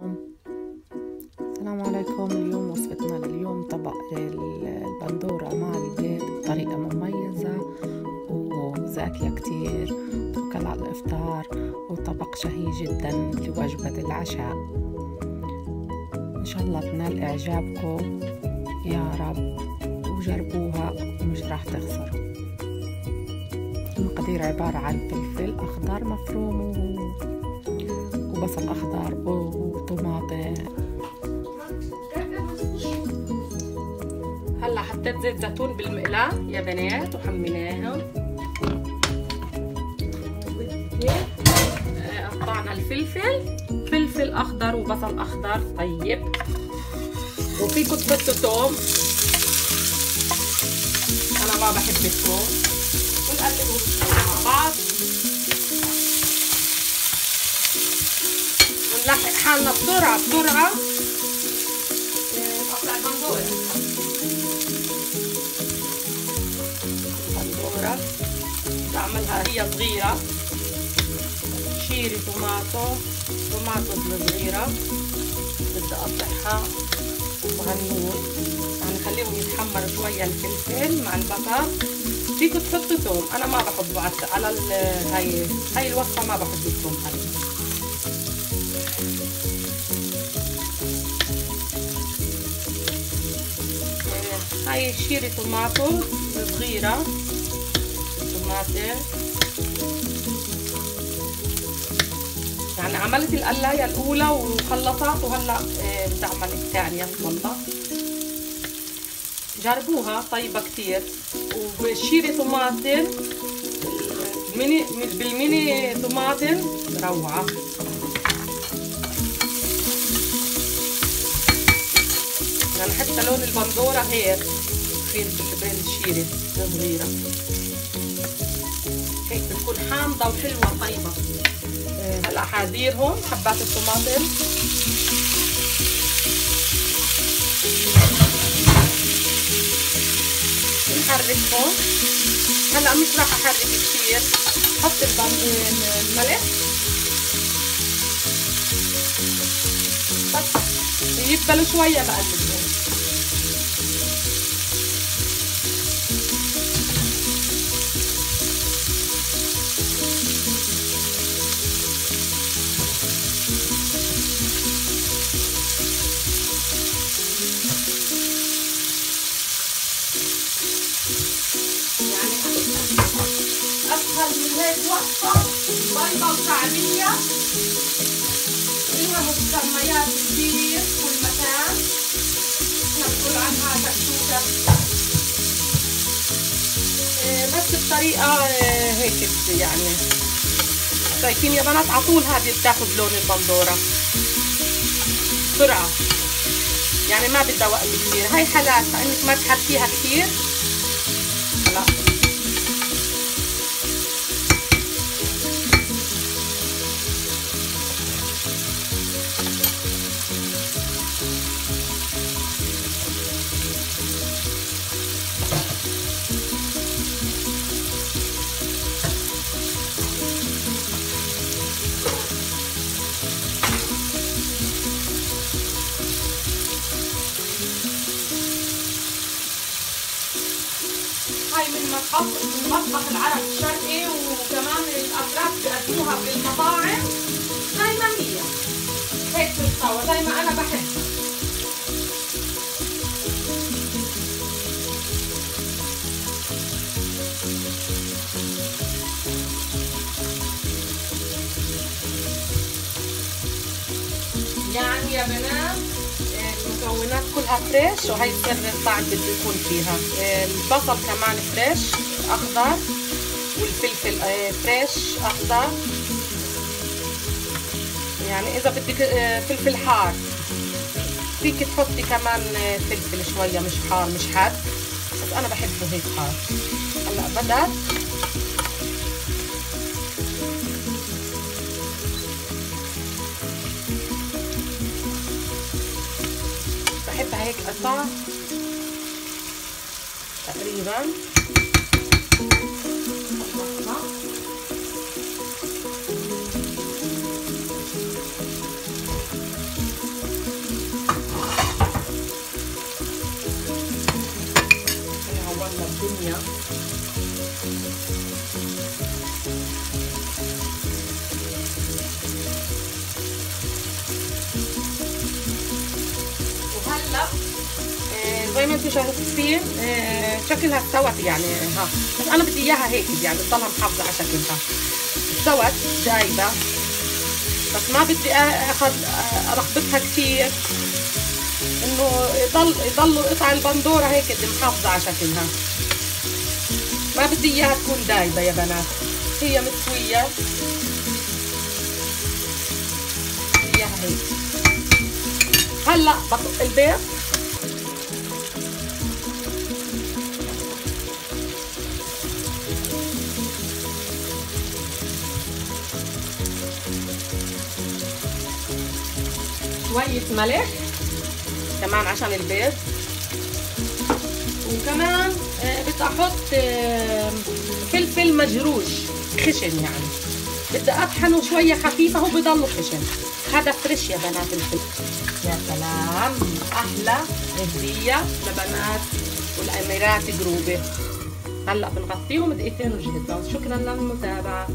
السلام عليكم. اليوم وصفتنا لليوم طبق البندورة مع البيض بطريقة مميزة وزاكية كتير، وكل على الإفطار، وطبق شهي جدا لوجبة العشاء. إن شاء الله تنال إعجابكم يا رب، وجربوها ومش راح تخسروا. المقادير عبارة عن فلفل أخضر مفروم وبصل أخضر وطماطم. هلا حطيت زيت زيتون بالمقلاة يا بنات وحميناها. قطعنا فلفل اخضر وبصل اخضر. طيب، وفيكم تحطوا توم، انا ما بحب التوم، ونقلبهم مع بعض ونلحق حالنا بسرعة نقطع البندورة. بعملها هي صغيرة، شيري طماطو صغيرة بدي اقطعها وهنون، يعني خليهم يتحمروا شوية الفلفل مع البصل. فيكم تحطوا ثوم، انا ما بحبه على هاي الوصفة، ما بحب الثوم عليها. هاي شيري طماطو صغيرة، يعني عملت القلاية الأولى وخلصت، وهلا بدي أعمل الثانية. والله جربوها، طيبة كتير. وبشيري طماطم بالميني طماطم روعة. يعني حتى لون البندورة هيك في بالشيري صغيرة هيك بتكون حامضة وحلوة طيبة. هلا حاديرهم حبات الطماطم، نحركهم. هلا مش راح احرك كثير، حط الملح بس يتبلوا شوية بقلبهم. أسهل من هيك وصفة بيضة وشعبية، لها مسميات كتير كل مكان، احنا بنقول عنها شكشوكة، بس بطريقة هيك يعني. شايفين يا بنات؟ عطول هذه بتاخد لون البندورة بسرعة، يعني ما بدها وقت كتير. هاي حالاتها انك ما تحركيها كتير. لا هاي من مطبخ العرب الشرقي، وكمان الأتراك بيقدموها بالمطاعم زي ما هي هيك تتسوى زي ما أنا بحب. يعني يا بنات المكونات كلها فريش، وهي سر الطعم بده يكون فيها. البصل كمان فريش اخضر، والفلفل فريش اخضر. يعني اذا بدك فلفل حار فيك تحطي كمان فلفل شويه مش حار مش حاد، بس انا بحبه هيك حار. هلا بدأت بحبها هيك قطع تقريبا. زي ما انتم شايفين شكلها استوت يعني ها، بس انا بدي اياها هيك يعني تضلها محافظه على شكلها. استوت دايبه، بس ما بدي اخذ ارخبطها كثير، انه يضل قطع البندوره هيك محافظه على شكلها. ما بدي اياها تكون دايبه يا بنات، هي مستويه اياها هيك. هلا بطق البيض. شوية ملح كمان عشان البيض، وكمان بدي احط فلفل مجروش خشن، يعني بدي اطحنه شوية خفيفة، هو بضله خشن. هذا فريش يا بنات الفلفل. يا سلام، احلى هدية لبنات والاميرات جروبي. هلا بنغطيهم دقيقتين وجهزهم. شكرا للمتابعة.